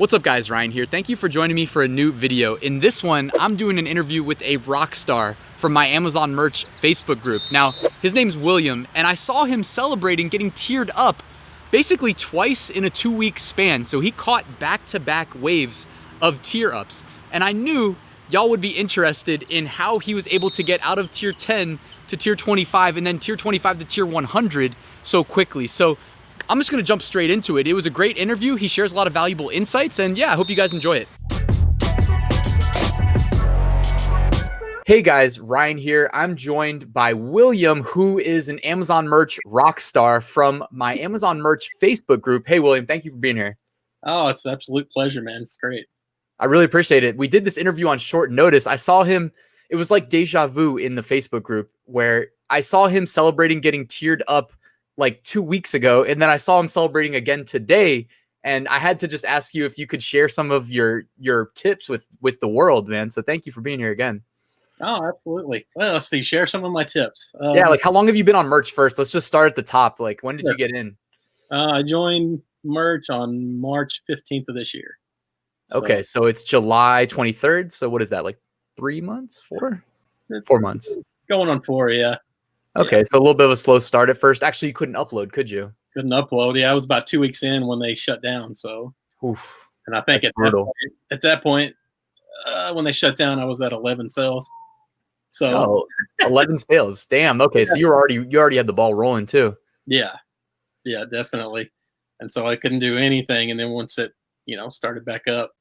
What's up guys, Ryan here. Thank you for joining me for a new video. In this one, I'm doing an interview with a rock star from my Amazon merch Facebook group. Now, his name's William, and I saw him celebrating getting tiered up basically twice in a 2-week span. So he caught back-to-back waves of tier ups. And I knew y'all would be interested in how he was able to get out of tier 10 to tier 25 and then tier 25 to tier 100 so quickly. So I'm just gonna jump straight into it. It was a great interview. He shares a lot of valuable insights, and yeah, I hope you guys enjoy it. Hey guys, Ryan here. I'm joined by William, who is an Amazon merch rock star from my Amazon merch Facebook group. Hey William, thank you for being here. Oh, it's an absolute pleasure, man. It's great. I really appreciate it. We did this interview on short notice. I saw him, it was like deja vu in the Facebook group where I saw him celebrating getting tiered up like 2 weeks ago, and then I saw him celebrating again today, and I had to just ask you if you could share some of your tips with the world, man. So thank you for being here again. Oh, absolutely. Well, let's see. Share some of my tips. Yeah, like how long have you been on merch first? Let's just start at the top. Like when did you get in? I joined merch on March 15th of this year. Okay, so it's July 23rd. So what is that, like 3 months, 4? 4 months. Going on 4, yeah. Okay, yeah. So a little bit of a slow start at first. Actually, you couldn't upload, could you? Couldn't upload. Yeah, I was about 2 weeks in when they shut down. So, oof. And I think at that point, when they shut down, I was at 11 sales. So 11 sales. Damn. Okay, so you already had the ball rolling too. Yeah, definitely. And so I couldn't do anything. And then once it, started back up,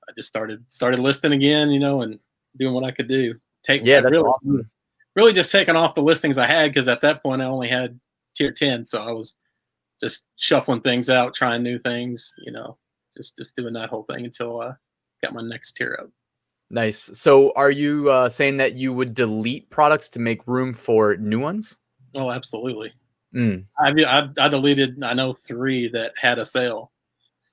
I just started listing again, and doing what I could do. That's awesome. Really just taking off the listings I had, because at that point I only had tier 10, so I was just shuffling things out, trying new things, just doing that whole thing until I got my next tier up. Nice. So are you saying that you would delete products to make room for new ones? Oh, absolutely. I deleted, I know 3 that had a sale.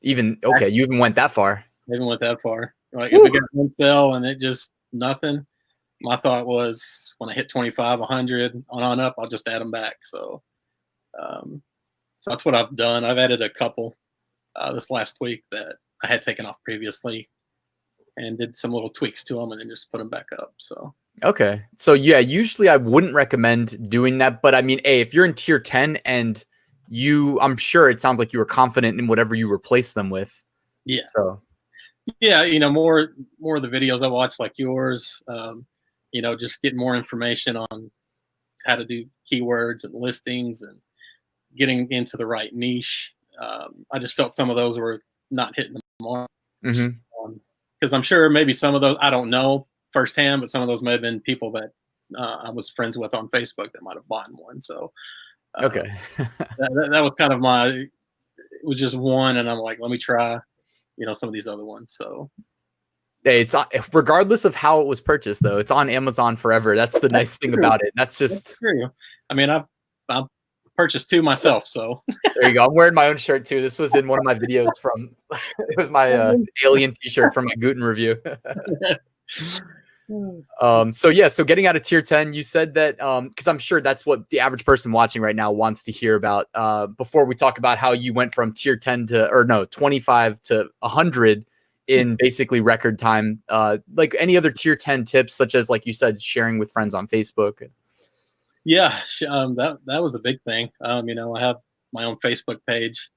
You even went that far? I even went that far. Like if we got one sale and it just nothing, my thought was when I hit 25, 100 on up, I'll just add them back. So, so that's what I've done. I've added a couple this last week that I had taken off previously, and did some little tweaks to them and then just put them back up. So, okay. So yeah, usually I wouldn't recommend doing that, but I mean, if you're in tier 10 and I'm sure it sounds like you were confident in whatever you replaced them with. Yeah. So yeah, more of the videos I watch, like yours, just getting more information on how to do keywords and listings and getting into the right niche. I just felt some of those were not hitting the mark. Because I'm sure maybe some of those, I don't know firsthand, but some of those may have been people that I was friends with on Facebook that might have bought one. So okay. that was kind of it was just one, and I'm like, let me try, some of these other ones. So hey, it's regardless of how it was purchased, though, it's on Amazon forever. That's the nice thing about it. That's true. I mean, I've purchased 2 myself, so there you go. I'm wearing my own shirt too. This was in one of my videos from it was my alien t-shirt from my Guten review. So getting out of tier 10, you said that because I'm sure that's what the average person watching right now wants to hear about. Before we talk about how you went from tier 10 to 25 to 100 in basically record time, like any other tier 10 tips, such as, like you said, sharing with friends on Facebook. Yeah, that was a big thing. I have my own Facebook page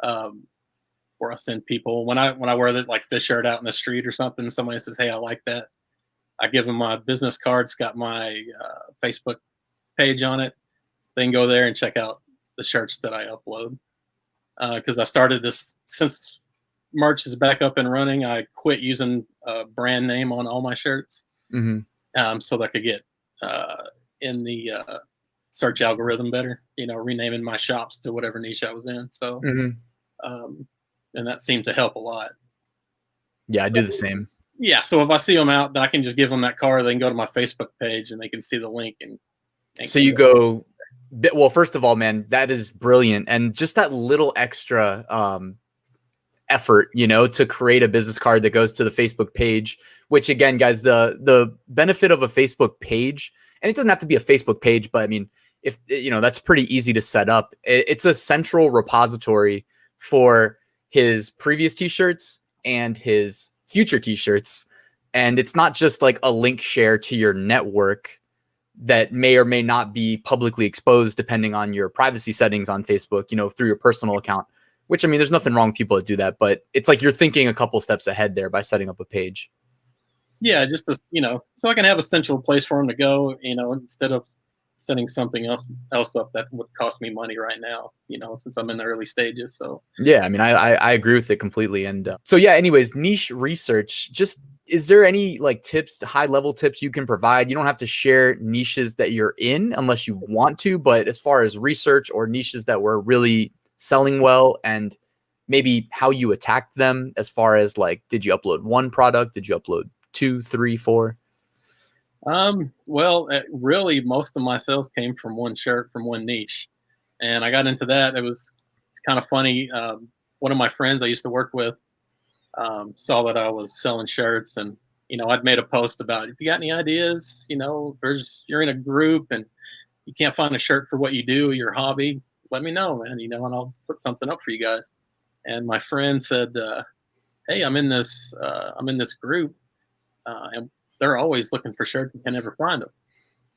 where I send people when I wear this shirt out in the street or something. Somebody says, "Hey, I like that." I give them my business card. It's got my Facebook page on it. They can go there and check out the shirts that I upload. Because I started this since merch is back up and running. I quit using a brand name on all my shirts, so that I could get in the search algorithm better. Renaming my shops to whatever niche I was in. So, and that seemed to help a lot. Yeah, I do the same. Yeah, so if I see them out, I can just give them that card. They can go to my Facebook page and they can see the link. And so you go. Well, first of all, man, that is brilliant, and just that little extra effort, to create a business card that goes to the Facebook page. Which, again, guys, the benefit of a Facebook page, and it doesn't have to be a Facebook page, but I mean, if that's pretty easy to set up. It's a central repository for his previous t-shirts and his future t-shirts. And it's not just like a link share to your network that may or may not be publicly exposed depending on your privacy settings on Facebook, you know, through your personal account, which, I mean, there's nothing wrong with people that do that, but it's like you're thinking a couple steps ahead there by setting up a page. Yeah, just to, you know, so I can have a central place for them to go, you know, instead of setting something else up that would cost me money right now, you know, since I'm in the early stages. So yeah, I mean, I agree with it completely. And so yeah, anyways, niche research, just, is there any like tips, high level tips you can provide? You don't have to share niches that you're in unless you want to, but as far as research or niches that were really selling well, and maybe how you attacked them, as far as like, did you upload one product? Did you upload 2, 3, 4? Well, really, most of my sales came from one shirt, from one niche, and I got into that. It's kind of funny. One of my friends I used to work with saw that I was selling shirts, and you know, I'd made a post about, if you got any ideas, you know, you're in a group and you can't find a shirt for what you do, your hobby, let me know, man. You know, and I'll put something up for you guys. And my friend said, "Hey, I'm in this group, and they're always looking for shirts and can never find them.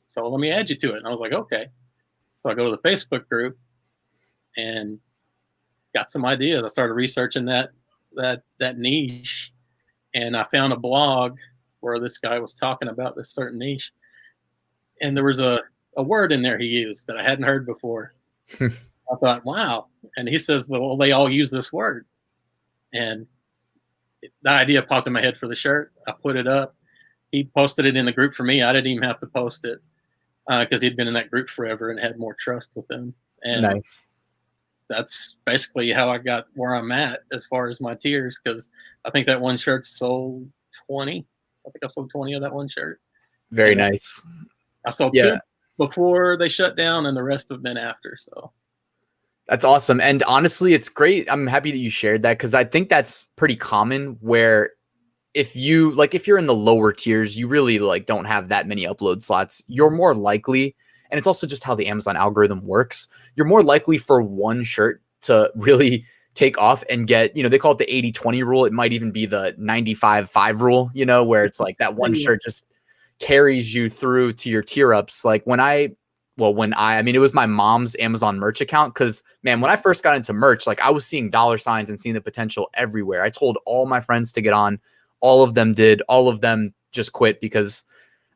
So let me add you to it." And I was like, okay. So I go to the Facebook group and got some ideas. I started researching that niche, and I found a blog where this guy was talking about this certain niche, and there was a word in there he used that I hadn't heard before. I thought, wow. And he says, well, they all use this word. And the idea popped in my head for the shirt. I put it up. He posted it in the group for me. I didn't even have to post it because he'd been in that group forever and had more trust with them. And Nice. That's basically how I got where I'm at as far as my tiers, because I think that one shirt sold 20. I think I sold 20 of that one shirt. Very and nice. I sold 2 before they shut down, and the rest have been after. So that's awesome. And honestly, it's great. I'm happy that you shared that, because I think that's pretty common, where if you're in the lower tiers, you really like don't have that many upload slots. You're more likely, and it's also just how the Amazon algorithm works, you're more likely for one shirt to really take off and get, you know, they call it the 80-20 rule. It might even be the 95-5 rule, you know, where it's like that one shirt just carries you through to your tier ups. Like I mean, it was my mom's Amazon merch account. Cause man, when I first got into merch, like I was seeing dollar signs and seeing the potential everywhere. I told all my friends to get on. All of them did. All of them just quit because,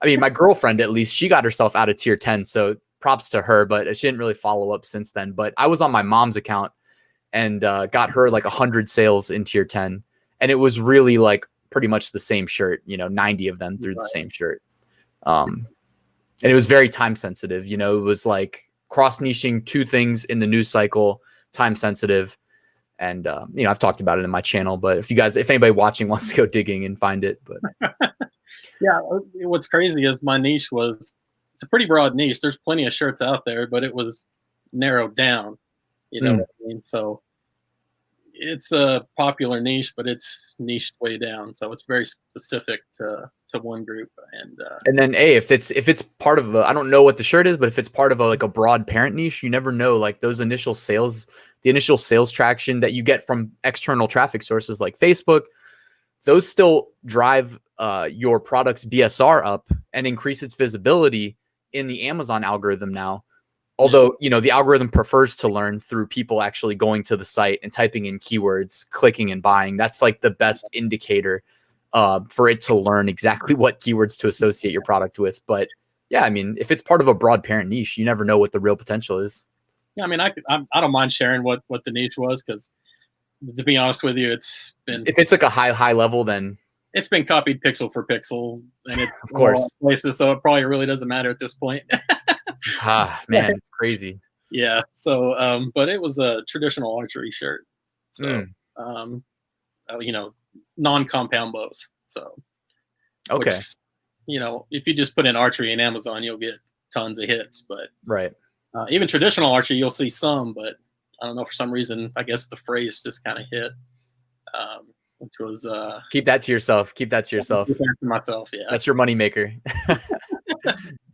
I mean, my girlfriend, at least, she got herself out of tier 10. So props to her, but she didn't really follow up since then. But I was on my mom's account and got her like 100 sales in tier 10. And it was really like pretty much the same shirt, you know, 90 of them through the same shirt. And it was very time sensitive. You know, it was like cross niching 2 things in the news cycle, time sensitive. And, you know, I've talked about it in my channel, but if anybody watching wants to go digging and find it, but yeah, what's crazy is my niche it's a pretty broad niche. There's plenty of shirts out there, but it was narrowed down, you know what I mean? So it's a popular niche, but it's niched way down. So it's very specific to one group. And then, hey, if it's part of I don't know what the shirt is, but if it's part of like a broad parent niche, you never know, like those initial sales, the initial sales traction that you get from external traffic sources like Facebook, those still drive your product's BSR up and increase its visibility in the Amazon algorithm now. Although, you know, the algorithm prefers to learn through people actually going to the site and typing in keywords, clicking and buying. That's like the best indicator for it to learn exactly what keywords to associate your product with. But yeah, I mean, if it's part of a broad parent niche, you never know what the real potential is. Yeah, I mean, I don't mind sharing what the niche was, because to be honest with you, if it's like a high level, then it's been copied pixel for pixel, and it's of course places, so it probably really doesn't matter at this point. Man, it's crazy. Yeah. So, but it was a traditional archery shirt. So, you know, non-compound bows. So, okay. Which, you know, if you just put in archery in Amazon, you'll get tons of hits. But right. Even traditional archery, you'll see some, but I don't know, for some reason, I guess the phrase just kind of hit, which was keep that to yourself. Keep that to yourself. Keep that to myself. Yeah. That's your moneymaker.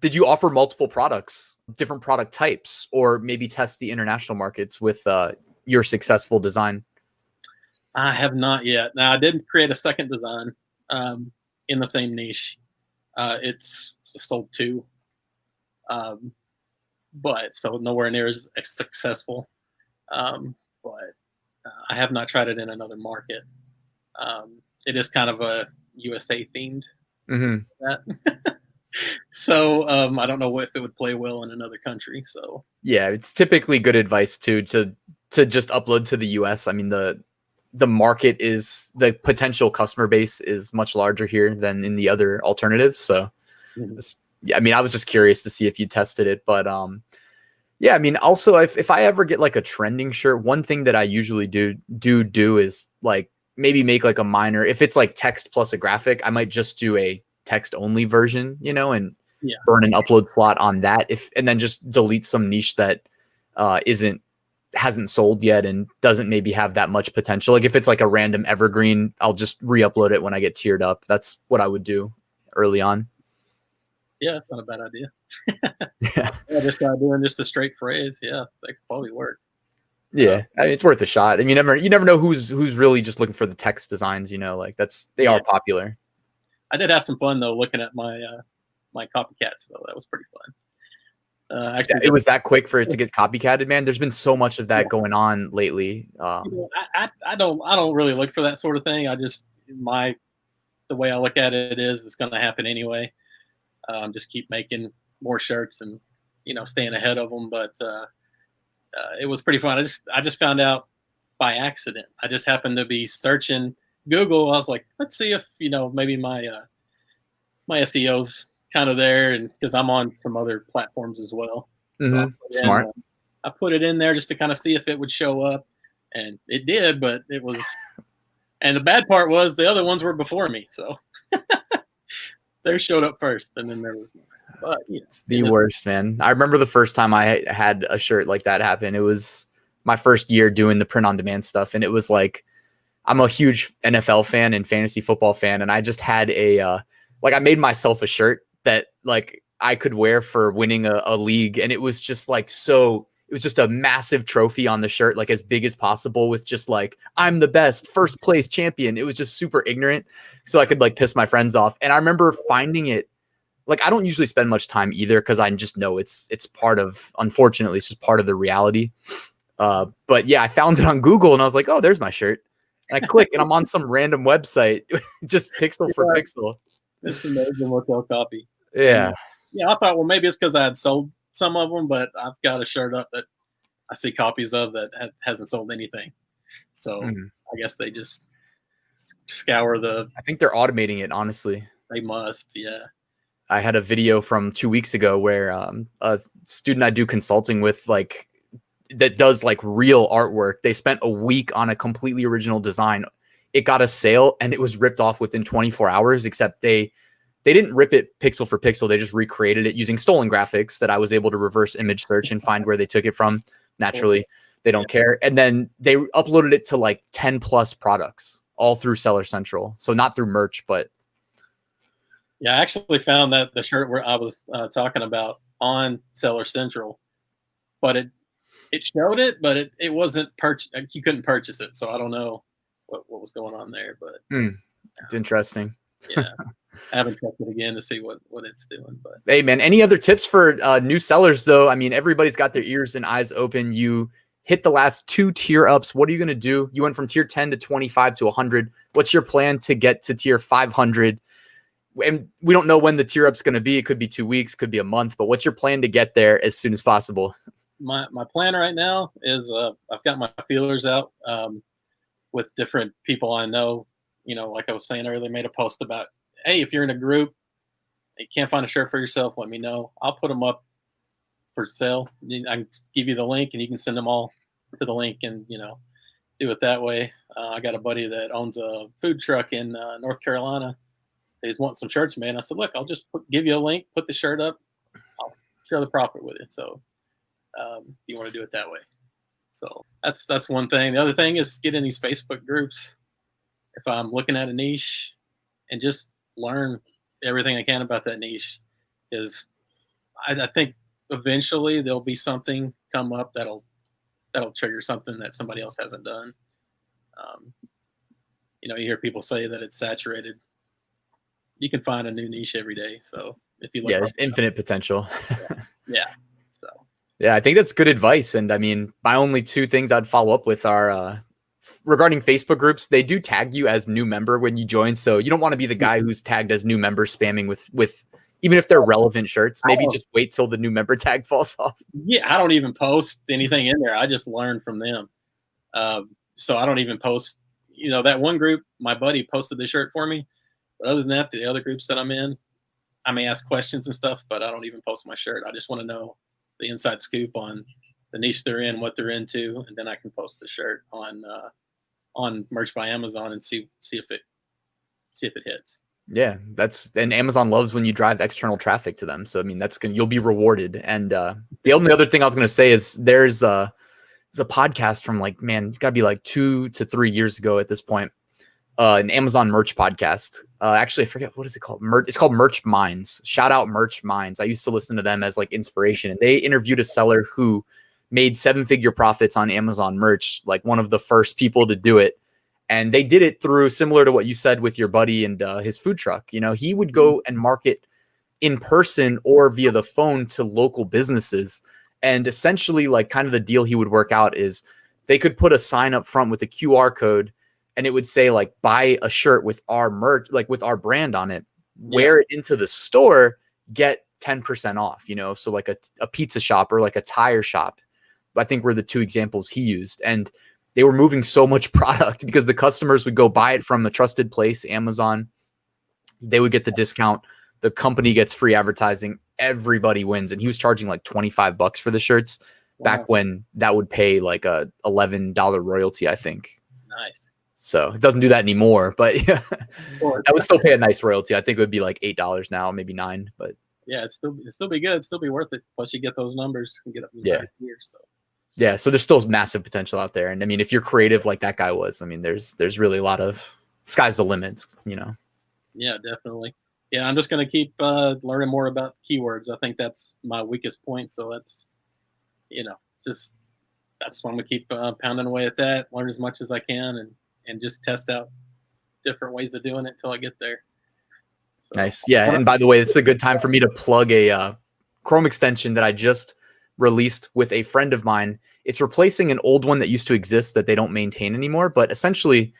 Did you offer multiple products, different product types, or maybe test the international markets with your successful design? I have not yet. Now I did create a second design um, in the same niche. It's sold two, um, but so nowhere near as successful. But I have not tried it in another market. It is kind of a USA themed. Hmm. That. So I don't know if it would play well in another country. So Yeah, it's typically good advice to just upload to the US. I mean, the market is the potential customer base is much larger here than in the other alternatives. So mhm. yeah, I mean, I was just curious to see if you tested it, but yeah, I mean, also if I ever get like a trending shirt, one thing that I usually do is like maybe make like a minor, if it's like text plus a graphic, I might just do a text only version, and Yeah, burn an upload slot on that, if and then just delete some niche that isn't hasn't sold yet and doesn't maybe have that much potential. Like if it's like a random evergreen, I'll just re-upload it when I get tiered up. That's what I would do early on. yeah, that's not a bad idea. Yeah. Yeah, just doing just a straight phrase. Yeah, that could probably work. Uh, Yeah, I mean, it's worth a shot. I mean, you never know who's really just looking for the text designs. Like they yeah, are popular. I did have some fun though looking at my copycats though. That was pretty fun. Yeah, Actually, it was that quick for it to get copycatted, man. There's been so much of that going on lately. I don't really look for that sort of thing. I just the way I look at it is it's going to happen anyway. Just keep making more shirts and staying ahead of them. But it was pretty fun. I just found out by accident. I just happened to be searching Google. I was like, let's see if maybe my SEO's kind of there, and because I'm on some other platforms as well. So Smart. I put it in there just to kind of see if it would show up, and it did. But and the bad part was the other ones were before me, so they showed up first, and then there was mine. But It's the worst, man. I remember the first time I had a shirt like that happen. It was my first year doing the print on demand stuff, and it was like I'm a huge NFL fan and fantasy football fan, and I just had I made myself a shirt that like I could wear for winning a league, and it was just like it was just a massive trophy on the shirt, like as big as possible, with just like I'm the best first place champion. It was just super ignorant, so I could like piss my friends off. And I remember finding it. Like I don't usually spend much time either because I just know it's part of, unfortunately, it's just part of the reality. But yeah, I found it on Google and I was like, oh, there's my shirt. And I click and I'm on some random website, just pixel for Yeah, pixel. it's amazing what they'll copy. And Yeah. yeah, I thought, well, maybe it's because I had sold some of them, but I've got a shirt up that I see copies of that hasn't sold anything. So Mhm. I guess they just scour the. I think they're automating it, honestly. They must, yeah. I had a video from 2 weeks ago where a student I do consulting with, like, that does like real artwork. They spent a week on a completely original design. It got a sale and it was ripped off within 24 hours, except they didn't rip it pixel for pixel. They just recreated it using stolen graphics that I was able to reverse image search and find where they took it from. Naturally, they don't care. And then they uploaded it to like 10 plus products all through Seller Central. So not through merch, but Yeah, I actually found that the shirt where I was talking about on Seller Central, but it showed it, but it wasn't you couldn't purchase it, so I don't know what was going on there. But it's interesting. yeah, I haven't checked it again to see what it's doing. But Hey man, any other tips for new sellers though? I mean, everybody's got their ears and eyes open. You hit the last 2 tier ups. What are you going to do? You went from tier 10 to 25 to 100. What's your plan to get to tier 500? And we don't know when the tier up's going to be. It could be 2 weeks, could be a month, but what's your plan to get there as soon as possible? my plan right now is I've got my feelers out with different people I know. Like I was saying earlier, made a post about, hey, if you're in a group, you can't find a shirt for yourself, let me know. I'll put them up for sale. I can give you the link, and you can send them all to the link, and do it that way. I got a buddy that owns a food truck in North Carolina. He's wanting some shirts, man. I said, look, I'll just give you a link, put the shirt up, I'll share the profit with it. So you want to do it that way. So that's one thing. The other thing is get in these Facebook groups. If I'm looking at a niche, and just learn everything I can about that niche, because I think eventually there'll be something come up that'll trigger something that somebody else hasn't done. you hear people say that it's saturated. You can find a new niche every day. So if you look, yeah, there's infinite potential. yeah. So yeah, I think that's good advice. And I mean, my only two things I'd follow up with are regarding Facebook groups. They do tag you as new member when you join, so you don't want to be the guy who's tagged as new member spamming with even if they're relevant shirts. Maybe just wait till the new member tag falls off. Yeah, I don't even post anything in there. I just learn from them. So I don't even post. That one group, my buddy posted the shirt for me. But other than that, the other groups that I'm in, I may ask questions and stuff, but I don't even post my shirt. I just want to know the inside scoop on the niche they're in, what they're into, and then I can post the shirt on Merch by Amazon and see if it hits. Yeah, and Amazon loves when you drive external traffic to them. So I mean, you'll be rewarded. And the only other thing I was gonna say is there's a podcast from it's gotta be 2 to 3 years ago at this point. An Amazon merch podcast. Actually, I forget what is it called. It's called Merch Minds. Shout out Merch Minds. I used to listen to them as inspiration, and they interviewed a seller who made 7-figure profits on Amazon merch, one of the first people to do it. And they did it through, similar to what you said with your buddy and his food truck. He would go and market in person or via the phone to local businesses. And essentially, kind of the deal he would work out is they could put a sign up front with a QR code, and it would say buy a shirt with our merch, with our brand on it, wear it into the store, get 10% off, so a pizza shop or a tire shop, I think were the two examples he used. And they were moving so much product because the customers would go buy it from a trusted place, Amazon. They would get the discount. The company gets free advertising. Everybody wins. And he was charging $25 for the shirts back when that would pay a $11 royalty, I think. Nice. So it doesn't do that anymore, but yeah, that would still pay a nice royalty. I think it would be $8 now, maybe $9, but yeah, it'd still be good. It'd still be worth it. Plus you get those numbers and get up in here. So yeah, so there's still massive potential out there. And I mean, if you're creative like that guy was, I mean, there's really a lot of sky's the limit, Yeah, definitely. Yeah, I'm just going to keep learning more about keywords. I think that's my weakest point. So that's, that's why I'm going to keep pounding away at that, learn as much as I can and just test out different ways of doing it until I get there. So, nice. Yeah. And by the way, it's a good time for me to plug a Chrome extension that I just released with a friend of mine. It's replacing an old one that used to exist that they don't maintain anymore, but essentially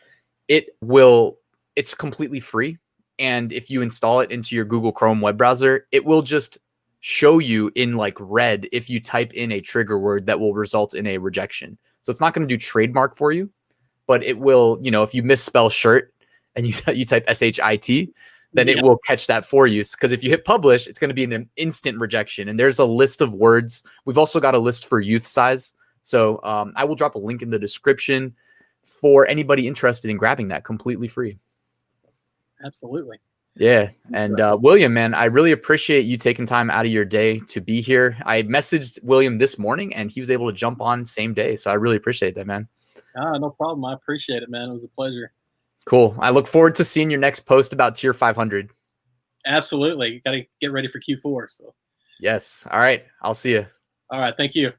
it's completely free. And if you install it into your Google Chrome web browser, it will just show you in red if you type in a trigger word that will result in a rejection. So it's not going to do trademark for you, but it will, if you misspell shirt and you type SHIT, then it will catch that for you. Because if you hit publish, it's going to be an instant rejection. And there's a list of words. We've also got a list for youth size. So I will drop a link in the description for anybody interested in grabbing that completely free. Absolutely. Yeah. And William, man, I really appreciate you taking time out of your day to be here. I messaged William this morning and he was able to jump on same day. So I really appreciate that, man. No problem. I appreciate it, man. It was a pleasure. Cool. I look forward to seeing your next post about tier 500. Absolutely. You got to get ready for Q4. So yes. All right. I'll see you. All right. Thank you.